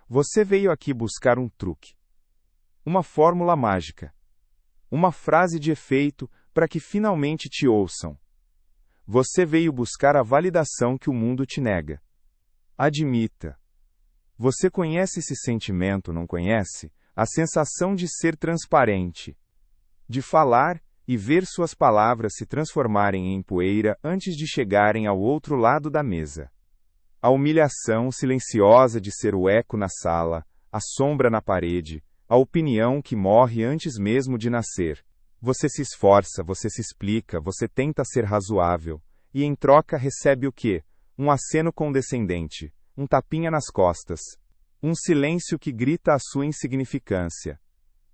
Você veio aqui buscar um truque, uma fórmula mágica, uma frase de efeito para que finalmente te ouçam. Você veio buscar a validação que o mundo te nega. Admita. Você conhece esse sentimento, não conhece? A sensação de ser transparente, de falar e ver suas palavras se transformarem em poeira antes de chegarem ao outro lado da mesa. A humilhação silenciosa de ser o eco na sala, a sombra na parede, a opinião que morre antes mesmo de nascer. Você se esforça, você se explica, você tenta ser razoável, e em troca recebe o quê? Um aceno condescendente, um tapinha nas costas, um silêncio que grita a sua insignificância.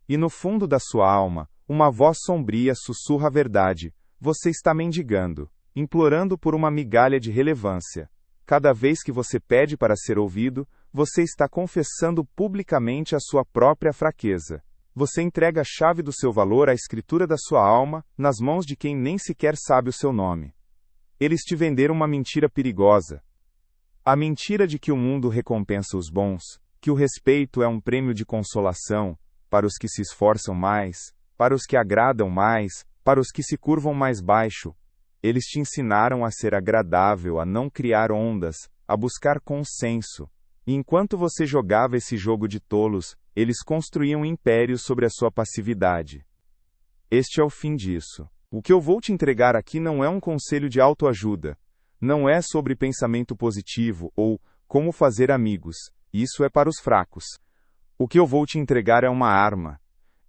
E no fundo da sua alma, uma voz sombria sussurra a verdade: você está mendigando, implorando por uma migalha de relevância. Cada vez que você pede para ser ouvido, você está confessando publicamente a sua própria fraqueza. Você entrega a chave do seu valor à escritura da sua alma, nas mãos de quem nem sequer sabe o seu nome. Eles te venderam uma mentira perigosa. A mentira de que o mundo recompensa os bons, que o respeito é um prêmio de consolação, para os que se esforçam mais, para os que agradam mais, para os que se curvam mais baixo. Eles te ensinaram a ser agradável, a não criar ondas, a buscar consenso. E enquanto você jogava esse jogo de tolos, eles construíam impérios sobre a sua passividade. Este é o fim disso. O que eu vou te entregar aqui não é um conselho de autoajuda. Não é sobre pensamento positivo ou como fazer amigos. Isso é para os fracos. O que eu vou te entregar é uma arma.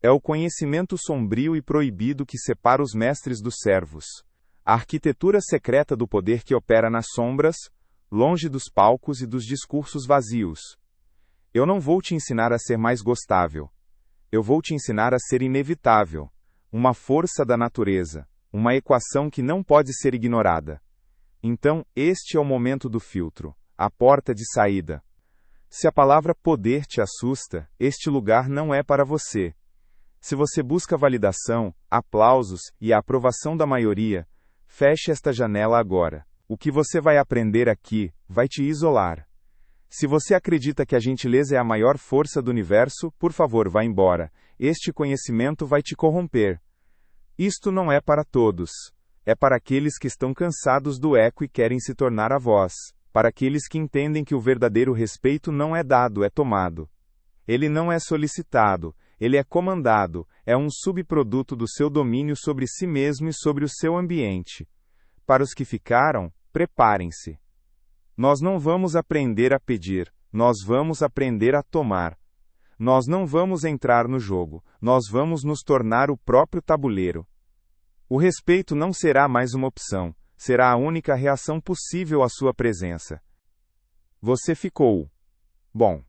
É o conhecimento sombrio e proibido que separa os mestres dos servos. A arquitetura secreta do poder que opera nas sombras, longe dos palcos e dos discursos vazios. Eu não vou te ensinar a ser mais gostável. Eu vou te ensinar a ser inevitável. Uma força da natureza. Uma equação que não pode ser ignorada. Então, este é o momento do filtro. A porta de saída. Se a palavra poder te assusta, este lugar não é para você. Se você busca validação, aplausos e a aprovação da maioria, feche esta janela agora. O que você vai aprender aqui vai te isolar. Se você acredita que a gentileza é a maior força do universo, por favor, vá embora. Este conhecimento vai te corromper. Isto não é para todos. É para aqueles que estão cansados do eco e querem se tornar a voz. Para aqueles que entendem que o verdadeiro respeito não é dado, é tomado. Ele não é solicitado, ele é comandado, é um subproduto do seu domínio sobre si mesmo e sobre o seu ambiente. Para os que ficaram, preparem-se. Nós não vamos aprender a pedir, nós vamos aprender a tomar. Nós não vamos entrar no jogo, nós vamos nos tornar o próprio tabuleiro. O respeito não será mais uma opção, será a única reação possível à sua presença. Você ficou. Bom.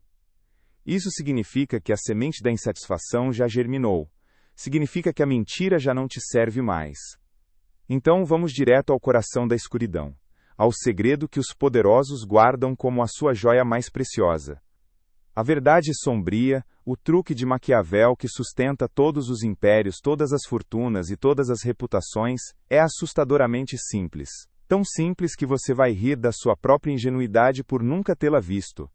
Isso significa que a semente da insatisfação já germinou. Significa que a mentira já não te serve mais. Então vamos direto ao coração da escuridão, ao segredo que os poderosos guardam como a sua joia mais preciosa. A verdade sombria, o truque de Maquiavel que sustenta todos os impérios, todas as fortunas e todas as reputações, é assustadoramente simples. Tão simples que você vai rir da sua própria ingenuidade por nunca tê-la visto.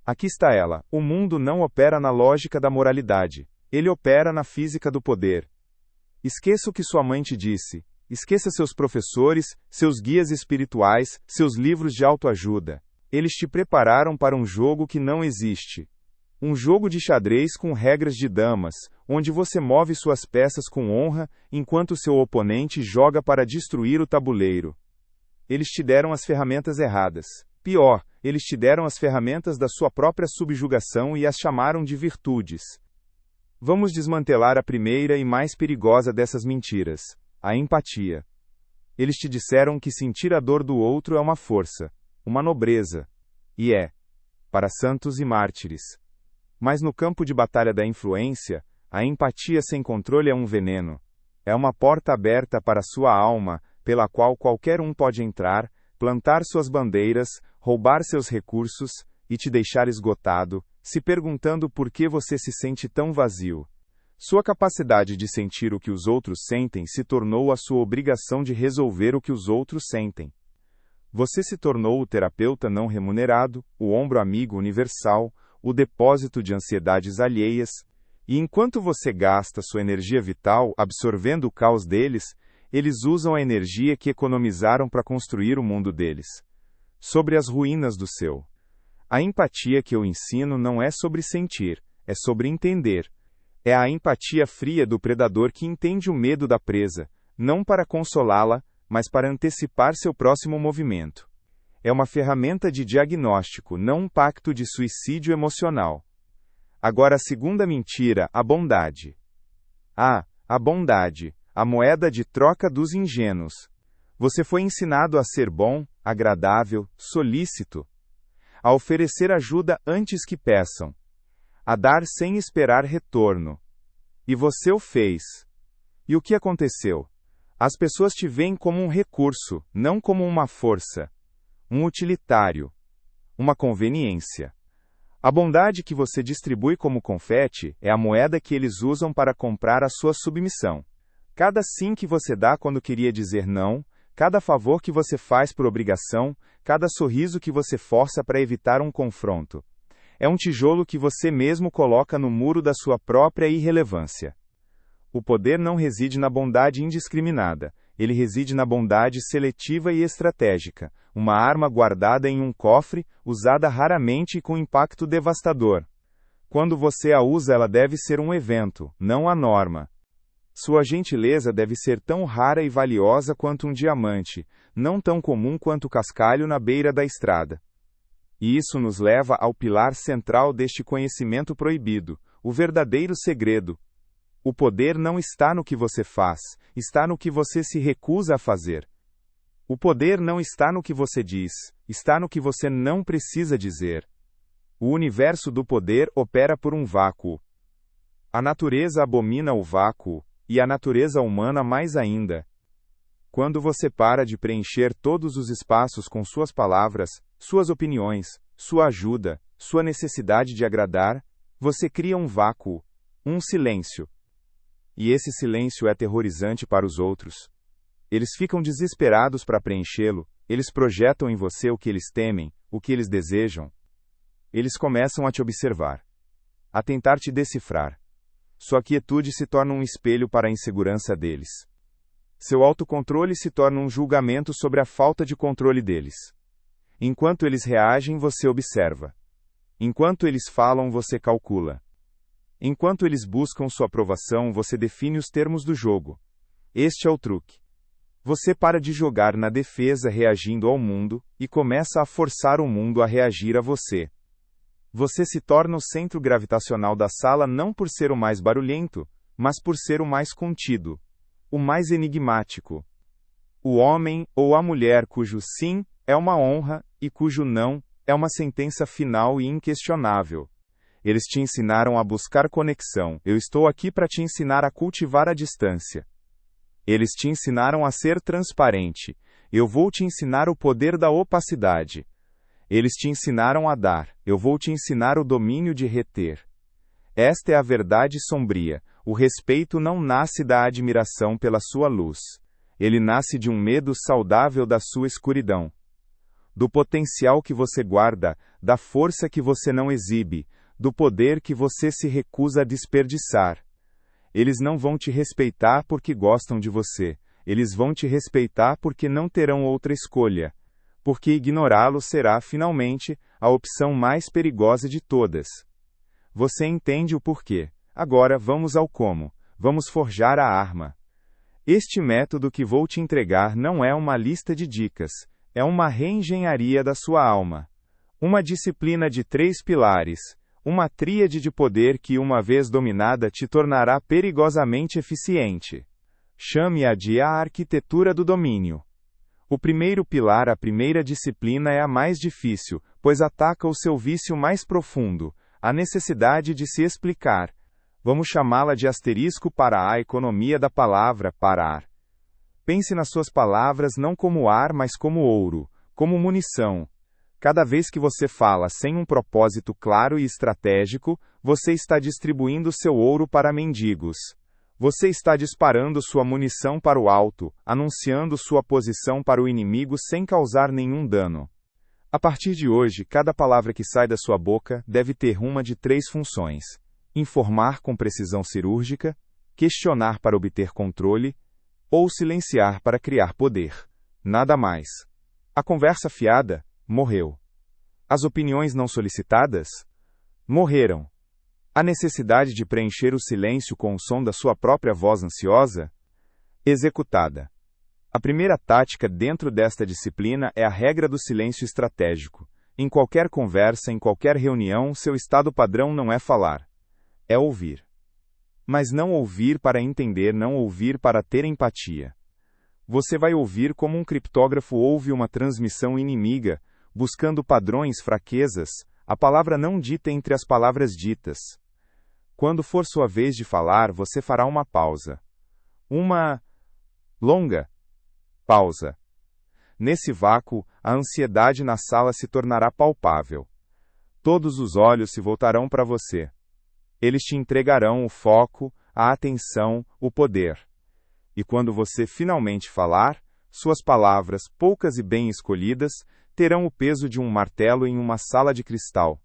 Aqui está ela: o mundo não opera na lógica da moralidade. Ele opera na física do poder. Esqueça o que sua mãe te disse. Esqueça seus professores, seus guias espirituais, seus livros de autoajuda. Eles te prepararam para um jogo que não existe. Um jogo de xadrez com regras de damas, onde você move suas peças com honra, enquanto seu oponente joga para destruir o tabuleiro. Eles te deram as ferramentas erradas. Pior, eles te deram as ferramentas da sua própria subjugação e as chamaram de virtudes. Vamos desmantelar a primeira e mais perigosa dessas mentiras: a empatia. Eles te disseram que sentir a dor do outro é uma força, uma nobreza. E é. Para santos e mártires. Mas no campo de batalha da influência, a empatia sem controle é um veneno. É uma porta aberta para sua alma, pela qual qualquer um pode entrar, plantar suas bandeiras, roubar seus recursos, e te deixar esgotado, se perguntando por que você se sente tão vazio. Sua capacidade de sentir o que os outros sentem se tornou a sua obrigação de resolver o que os outros sentem. Você se tornou o terapeuta não remunerado, o ombro amigo universal, o depósito de ansiedades alheias, e enquanto você gasta sua energia vital absorvendo o caos deles, eles usam a energia que economizaram para construir o mundo deles. Sobre as ruínas do seu. A empatia que eu ensino não é sobre sentir, é sobre entender. É a empatia fria do predador que entende o medo da presa, não para consolá-la, mas para antecipar seu próximo movimento. É uma ferramenta de diagnóstico, não um pacto de suicídio emocional. Agora a segunda mentira, a bondade. A bondade, a moeda de troca dos ingênuos. Você foi ensinado a ser bom, agradável, solícito, a oferecer ajuda antes que peçam, a dar sem esperar retorno. E você o fez. E o que aconteceu? As pessoas te veem como um recurso, não como uma força, um utilitário, uma conveniência. A bondade que você distribui como confete é a moeda que eles usam para comprar a sua submissão. Cada sim que você dá quando queria dizer não, cada favor que você faz por obrigação, cada sorriso que você força para evitar um confronto. É um tijolo que você mesmo coloca no muro da sua própria irrelevância. O poder não reside na bondade indiscriminada, ele reside na bondade seletiva e estratégica, uma arma guardada em um cofre, usada raramente e com impacto devastador. Quando você a usa, ela deve ser um evento, não a norma. Sua gentileza deve ser tão rara e valiosa quanto um diamante, não tão comum quanto o cascalho na beira da estrada. E isso nos leva ao pilar central deste conhecimento proibido, o verdadeiro segredo. O poder não está no que você faz, está no que você se recusa a fazer. O poder não está no que você diz, está no que você não precisa dizer. O universo do poder opera por um vácuo. A natureza abomina o vácuo, e a natureza humana mais ainda. Quando você para de preencher todos os espaços com suas palavras, suas opiniões, sua ajuda, sua necessidade de agradar, você cria um vácuo, um silêncio. E esse silêncio é aterrorizante para os outros. Eles ficam desesperados para preenchê-lo, eles projetam em você o que eles temem, o que eles desejam. Eles começam a te observar, a tentar te decifrar. Sua quietude se torna um espelho para a insegurança deles. Seu autocontrole se torna um julgamento sobre a falta de controle deles. Enquanto eles reagem, você observa. Enquanto eles falam, você calcula. Enquanto eles buscam sua aprovação, você define os termos do jogo. Este é o truque. Você para de jogar na defesa reagindo ao mundo, e começa a forçar o mundo a reagir a você. Você se torna o centro gravitacional da sala não por ser o mais barulhento, mas por ser o mais contido, o mais enigmático. O homem ou a mulher cujo sim é uma honra e cujo não é uma sentença final e inquestionável. Eles te ensinaram a buscar conexão, eu estou aqui para te ensinar a cultivar a distância. Eles te ensinaram a ser transparente, eu vou te ensinar o poder da opacidade. Eles te ensinaram a dar, eu vou te ensinar o domínio de reter. Esta é a verdade sombria, o respeito não nasce da admiração pela sua luz. Ele nasce de um medo saudável da sua escuridão. Do potencial que você guarda, da força que você não exibe, do poder que você se recusa a desperdiçar. Eles não vão te respeitar porque gostam de você, eles vão te respeitar porque não terão outra escolha. Porque ignorá-lo será, finalmente, a opção mais perigosa de todas. Você entende o porquê. Agora vamos ao como. Vamos forjar a arma. Este método que vou te entregar não é uma lista de dicas, é uma reengenharia da sua alma. Uma disciplina de 3 pilares, uma tríade de poder que, uma vez dominada, te tornará perigosamente eficiente. Chame-a de a arquitetura do domínio. O primeiro pilar, a primeira disciplina é a mais difícil, pois ataca o seu vício mais profundo, a necessidade de se explicar. Vamos chamá-la de asterisco para a economia da palavra, parar. Pense nas suas palavras não como ar, mas como ouro, como munição. Cada vez que você fala sem um propósito claro e estratégico, você está distribuindo seu ouro para mendigos. Você está disparando sua munição para o alto, anunciando sua posição para o inimigo sem causar nenhum dano. A partir de hoje, cada palavra que sai da sua boca deve ter uma de 3 funções: informar com precisão cirúrgica, questionar para obter controle, ou silenciar para criar poder. Nada mais. A conversa fiada morreu. As opiniões não solicitadas morreram. A necessidade de preencher o silêncio com o som da sua própria voz ansiosa executada. A primeira tática dentro desta disciplina é a regra do silêncio estratégico. Em qualquer conversa, em qualquer reunião, seu estado padrão não é falar. É ouvir. Mas não ouvir para entender, não ouvir para ter empatia. Você vai ouvir como um criptógrafo ouve uma transmissão inimiga, buscando padrões, fraquezas, a palavra não dita entre as palavras ditas. Quando for sua vez de falar, você fará uma pausa. Uma longa pausa. Nesse vácuo, a ansiedade na sala se tornará palpável. Todos os olhos se voltarão para você. Eles te entregarão o foco, a atenção, o poder. E quando você finalmente falar, suas palavras, poucas e bem escolhidas, terão o peso de um martelo em uma sala de cristal.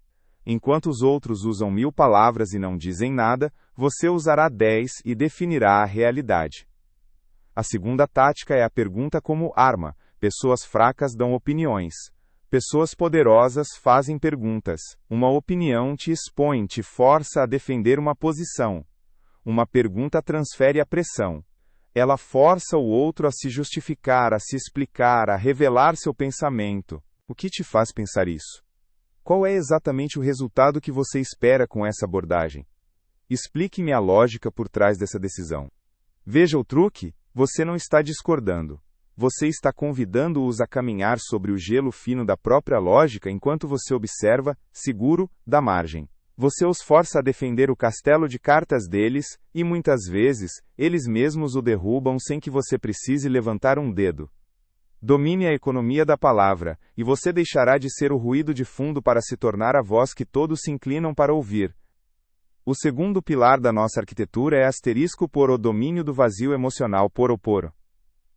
Enquanto os outros usam 1000 palavras e não dizem nada, você usará 10 e definirá a realidade. A segunda tática é a pergunta como arma. Pessoas fracas dão opiniões. Pessoas poderosas fazem perguntas. Uma opinião te expõe, te força a defender uma posição. Uma pergunta transfere a pressão. Ela força o outro a se justificar, a se explicar, a revelar seu pensamento. O que te faz pensar isso? Qual é exatamente o resultado que você espera com essa abordagem? Explique-me a lógica por trás dessa decisão. Veja o truque? Você não está discordando. Você está convidando-os a caminhar sobre o gelo fino da própria lógica enquanto você observa, seguro, da margem. Você os força a defender o castelo de cartas deles, e muitas vezes, eles mesmos o derrubam sem que você precise levantar um dedo. Domine a economia da palavra, e você deixará de ser o ruído de fundo para se tornar a voz que todos se inclinam para ouvir. O segundo pilar da nossa arquitetura é *por o domínio do vazio emocional poro.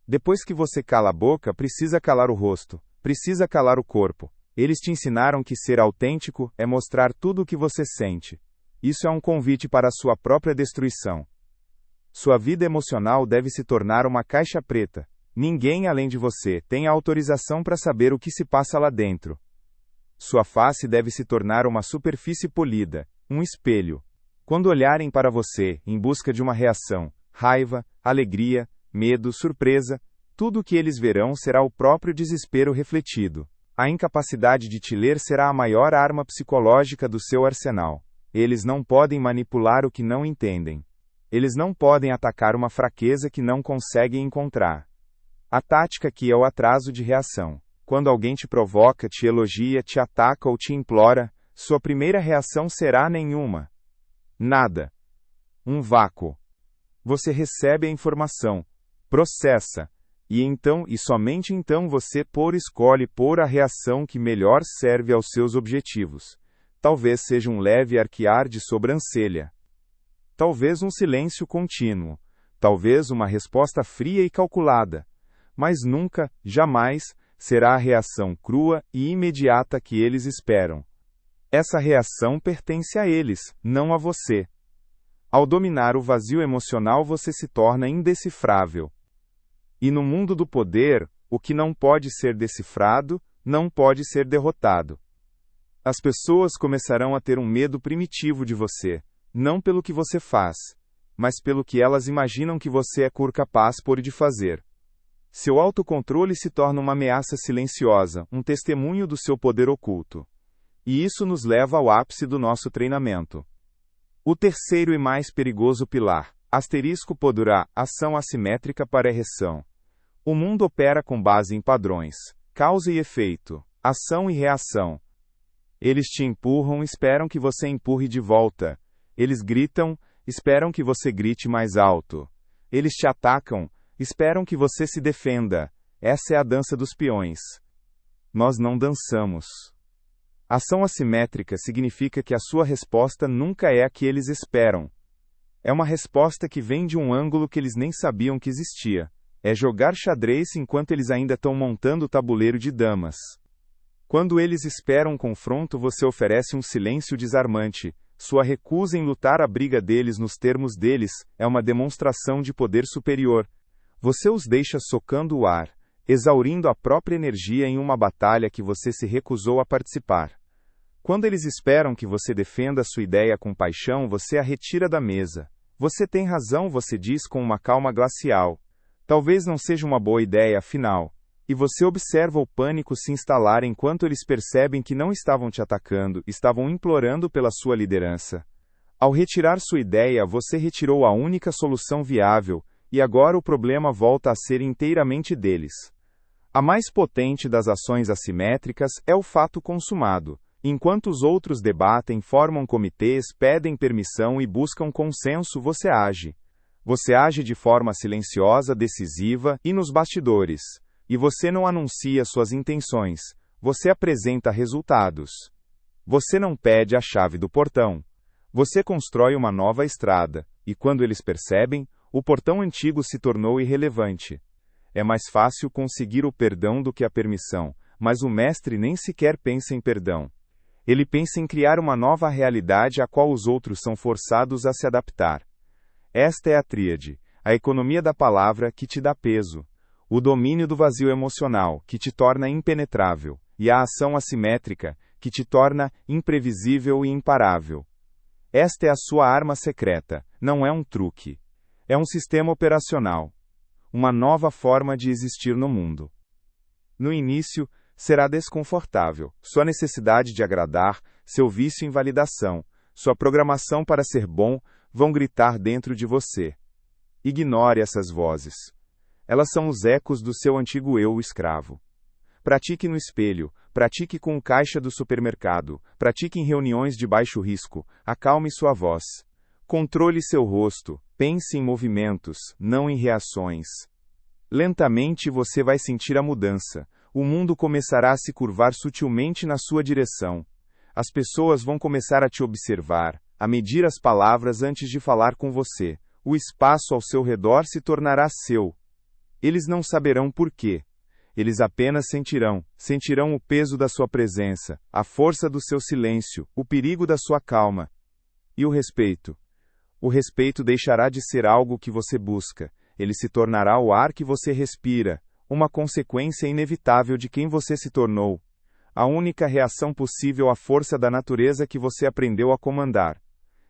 Depois que você cala a boca, precisa calar o rosto, precisa calar o corpo. Eles te ensinaram que ser autêntico é mostrar tudo o que você sente. Isso é um convite para a sua própria destruição. Sua vida emocional deve se tornar uma caixa preta. Ninguém além de você tem a autorização para saber o que se passa lá dentro. Sua face deve se tornar uma superfície polida, um espelho. Quando olharem para você, em busca de uma reação, raiva, alegria, medo, surpresa, tudo o que eles verão será o próprio desespero refletido. A incapacidade de te ler será a maior arma psicológica do seu arsenal. Eles não podem manipular o que não entendem. Eles não podem atacar uma fraqueza que não conseguem encontrar. A tática aqui é o atraso de reação. Quando alguém te provoca, te elogia, te ataca ou te implora, sua primeira reação será nenhuma. Nada. Um vácuo. Você recebe a informação, processa, e então, e somente então você escolhe a reação que melhor serve aos seus objetivos. Talvez seja um leve arquear de sobrancelha. Talvez um silêncio contínuo. Talvez uma resposta fria e calculada. Mas nunca, jamais, será a reação crua e imediata que eles esperam. Essa reação pertence a eles, não a você. Ao dominar o vazio emocional, você se torna indecifrável. E no mundo do poder, o que não pode ser decifrado, não pode ser derrotado. As pessoas começarão a ter um medo primitivo de você, não pelo que você faz, mas pelo que elas imaginam que você é capaz de fazer. Seu autocontrole se torna uma ameaça silenciosa, um testemunho do seu poder oculto. E isso nos leva ao ápice do nosso treinamento. O terceiro e mais perigoso pilar, *podurá, ação assimétrica para reação. O mundo opera com base em padrões, causa e efeito, ação e reação. Eles te empurram, esperam que você empurre de volta. Eles gritam, esperam que você grite mais alto. Eles te atacam, esperam que você se defenda. Essa é a dança dos peões. Nós não dançamos. Ação assimétrica significa que a sua resposta nunca é a que eles esperam. É uma resposta que vem de um ângulo que eles nem sabiam que existia. É jogar xadrez enquanto eles ainda estão montando o tabuleiro de damas. Quando eles esperam um confronto, você oferece um silêncio desarmante. Sua recusa em lutar a briga deles nos termos deles é uma demonstração de poder superior. Você os deixa socando o ar, exaurindo a própria energia em uma batalha que você se recusou a participar. Quando eles esperam que você defenda sua ideia com paixão, você a retira da mesa. Você tem razão, você diz com uma calma glacial. Talvez não seja uma boa ideia, afinal. E você observa o pânico se instalar enquanto eles percebem que não estavam te atacando, estavam implorando pela sua liderança. Ao retirar sua ideia, você retirou a única solução viável, e agora o problema volta a ser inteiramente deles. A mais potente das ações assimétricas é o fato consumado. Enquanto os outros debatem, formam comitês, pedem permissão e buscam consenso, você age. Você age de forma silenciosa, decisiva e nos bastidores. E você não anuncia suas intenções, você apresenta resultados. Você não pede a chave do portão. Você constrói uma nova estrada, e quando eles percebem, o portão antigo se tornou irrelevante. É mais fácil conseguir o perdão do que a permissão, mas o mestre nem sequer pensa em perdão. Ele pensa em criar uma nova realidade a qual os outros são forçados a se adaptar. Esta é a tríade, a economia da palavra que te dá peso, o domínio do vazio emocional, que te torna impenetrável, e a ação assimétrica, que te torna imprevisível e imparável. Esta é a sua arma secreta, não é um truque. É um sistema operacional. Uma nova forma de existir no mundo. No início, será desconfortável, sua necessidade de agradar, seu vício em validação, sua programação para ser bom, vão gritar dentro de você. Ignore essas vozes. Elas são os ecos do seu antigo eu escravo. Pratique no espelho, pratique com o caixa do supermercado, pratique em reuniões de baixo risco, acalme sua voz. Controle seu rosto, pense em movimentos, não em reações. Lentamente você vai sentir a mudança. O mundo começará a se curvar sutilmente na sua direção. As pessoas vão começar a te observar, a medir as palavras antes de falar com você. O espaço ao seu redor se tornará seu. Eles não saberão por quê. Eles apenas sentirão o peso da sua presença, a força do seu silêncio, o perigo da sua calma. E o respeito? O respeito deixará de ser algo que você busca. Ele se tornará o ar que você respira, uma consequência inevitável de quem você se tornou. A única reação possível à força da natureza que você aprendeu a comandar.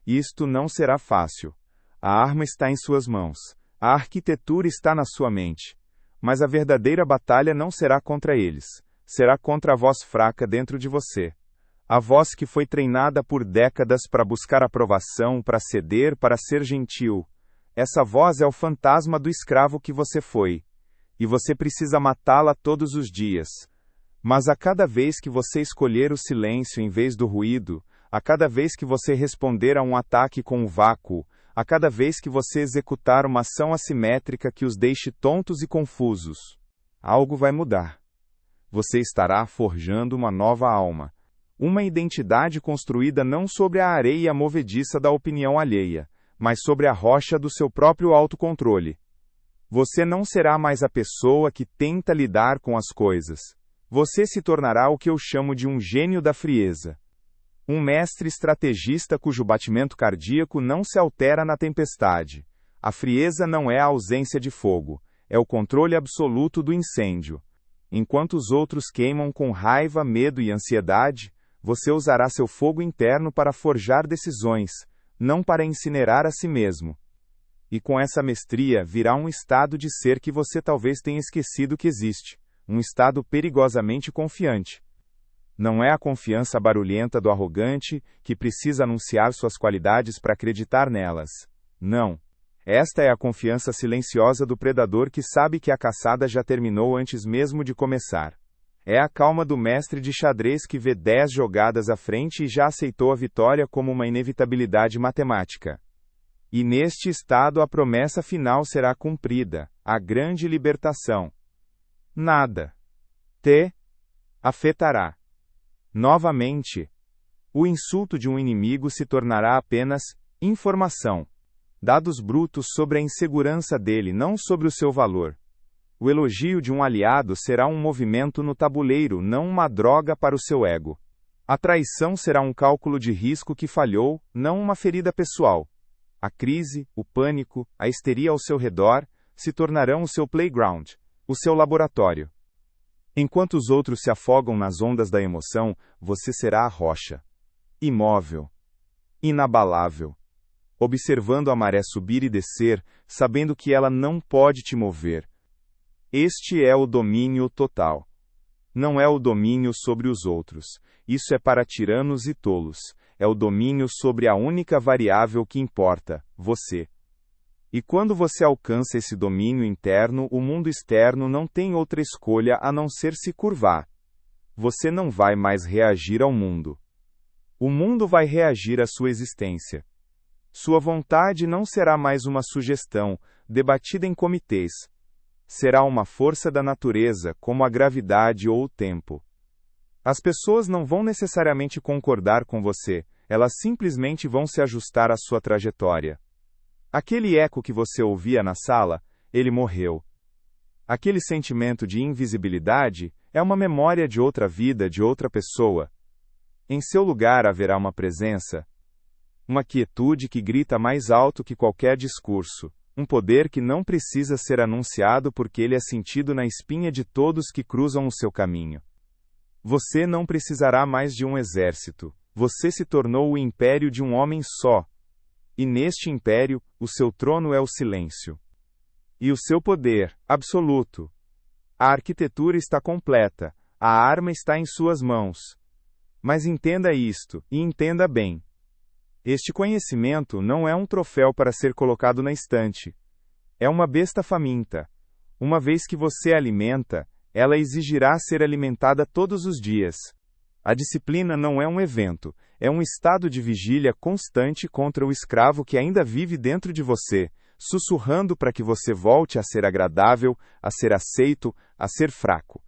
Isto não será fácil. A arma está em suas mãos. A arquitetura está na sua mente. Mas a verdadeira batalha não será contra eles. Será contra a voz fraca dentro de você. A voz que foi treinada por décadas para buscar aprovação, para ceder, para ser gentil. Essa voz é o fantasma do escravo que você foi. E você precisa matá-la todos os dias. Mas a cada vez que você escolher o silêncio em vez do ruído, a cada vez que você responder a um ataque com o vácuo, a cada vez que você executar uma ação assimétrica que os deixe tontos e confusos, algo vai mudar. Você estará forjando uma nova alma. Uma identidade construída não sobre a areia movediça da opinião alheia, mas sobre a rocha do seu próprio autocontrole. Você não será mais a pessoa que tenta lidar com as coisas. Você se tornará o que eu chamo de um gênio da frieza. Um mestre estrategista cujo batimento cardíaco não se altera na tempestade. A frieza não é a ausência de fogo, é o controle absoluto do incêndio. Enquanto os outros queimam com raiva, medo e ansiedade, você usará seu fogo interno para forjar decisões, não para incinerar a si mesmo. E com essa mestria virá um estado de ser que você talvez tenha esquecido que existe, um estado perigosamente confiante. Não é a confiança barulhenta do arrogante, que precisa anunciar suas qualidades para acreditar nelas. Não. Esta é a confiança silenciosa do predador que sabe que a caçada já terminou antes mesmo de começar. É a calma do mestre de xadrez que vê 10 jogadas à frente e já aceitou a vitória como uma inevitabilidade matemática. E neste estado a promessa final será cumprida, a grande libertação. Nada te afetará. Novamente, o insulto de um inimigo se tornará apenas informação. Dados brutos sobre a insegurança dele, não sobre o seu valor. O elogio de um aliado será um movimento no tabuleiro, não uma droga para o seu ego. A traição será um cálculo de risco que falhou, não uma ferida pessoal. A crise, o pânico, a histeria ao seu redor se tornarão o seu playground, o seu laboratório. Enquanto os outros se afogam nas ondas da emoção, você será a rocha. Imóvel. Inabalável. Observando a maré subir e descer, sabendo que ela não pode te mover. Este é o domínio total. Não é o domínio sobre os outros. Isso é para tiranos e tolos. É o domínio sobre a única variável que importa, você. E quando você alcança esse domínio interno, o mundo externo não tem outra escolha a não ser se curvar. Você não vai mais reagir ao mundo. O mundo vai reagir à sua existência. Sua vontade não será mais uma sugestão, debatida em comitês. Será uma força da natureza, como a gravidade ou o tempo. As pessoas não vão necessariamente concordar com você, elas simplesmente vão se ajustar à sua trajetória. Aquele eco que você ouvia na sala, ele morreu. Aquele sentimento de invisibilidade é uma memória de outra vida, de outra pessoa. Em seu lugar haverá uma presença, uma quietude que grita mais alto que qualquer discurso, um poder que não precisa ser anunciado porque ele é sentido na espinha de todos que cruzam o seu caminho. Você não precisará mais de um exército, você se tornou o império de um homem só. E neste império, o seu trono é o silêncio. E o seu poder, absoluto. A arquitetura está completa, a arma está em suas mãos. Mas entenda isto, e entenda bem. Este conhecimento não é um troféu para ser colocado na estante. É uma besta faminta. Uma vez que você a alimenta, ela exigirá ser alimentada todos os dias. A disciplina não é um evento, é um estado de vigília constante contra o escravo que ainda vive dentro de você, sussurrando para que você volte a ser agradável, a ser aceito, a ser fraco.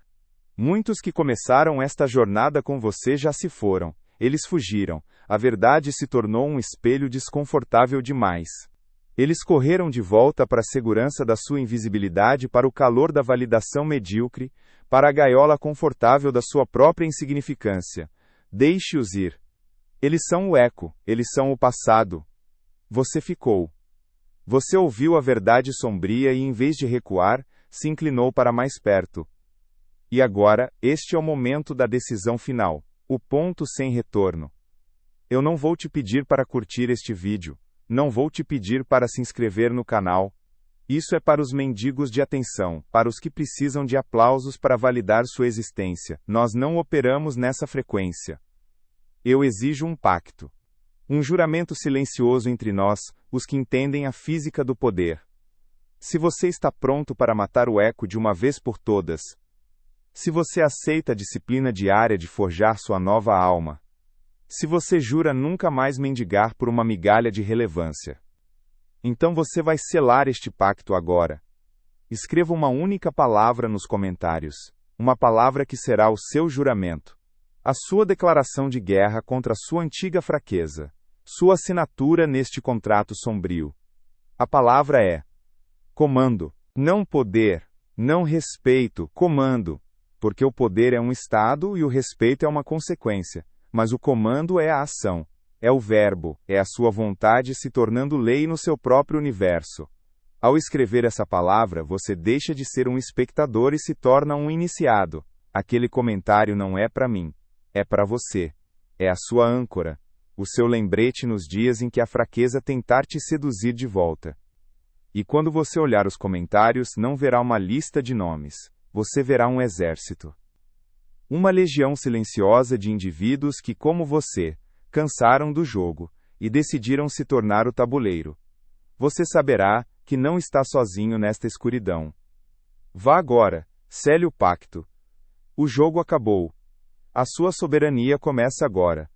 Muitos que começaram esta jornada com você já se foram. Eles fugiram. A verdade se tornou um espelho desconfortável demais. Eles correram de volta para a segurança da sua invisibilidade, para o calor da validação medíocre, para a gaiola confortável da sua própria insignificância. Deixe-os ir. Eles são o eco, eles são o passado. Você ficou. Você ouviu a verdade sombria e, em vez de recuar, se inclinou para mais perto. E agora, este é o momento da decisão final, o ponto sem retorno. Eu não vou te pedir para curtir este vídeo. Não vou te pedir para se inscrever no canal. Isso é para os mendigos de atenção, para os que precisam de aplausos para validar sua existência. Nós não operamos nessa frequência. Eu exijo um pacto. Um juramento silencioso entre nós, os que entendem a física do poder. Se você está pronto para matar o eco de uma vez por todas. Se você aceita a disciplina diária de forjar sua nova alma. Se você jura nunca mais mendigar por uma migalha de relevância. Então você vai selar este pacto agora. Escreva uma única palavra nos comentários. Uma palavra que será o seu juramento. A sua declaração de guerra contra sua antiga fraqueza. Sua assinatura neste contrato sombrio. A palavra é comando. Não poder. Não respeito. Comando. Porque o poder é um estado e o respeito é uma consequência. Mas o comando é a ação, é o verbo, é a sua vontade se tornando lei no seu próprio universo. Ao escrever essa palavra, você deixa de ser um espectador e se torna um iniciado. Aquele comentário não é para mim, é para você. É a sua âncora, o seu lembrete nos dias em que a fraqueza tentar te seduzir de volta. E quando você olhar os comentários, não verá uma lista de nomes, você verá um exército. Uma legião silenciosa de indivíduos que, como você, cansaram do jogo e decidiram se tornar o tabuleiro. Você saberá que não está sozinho nesta escuridão. Vá agora, cele o pacto. O jogo acabou. A sua soberania começa agora.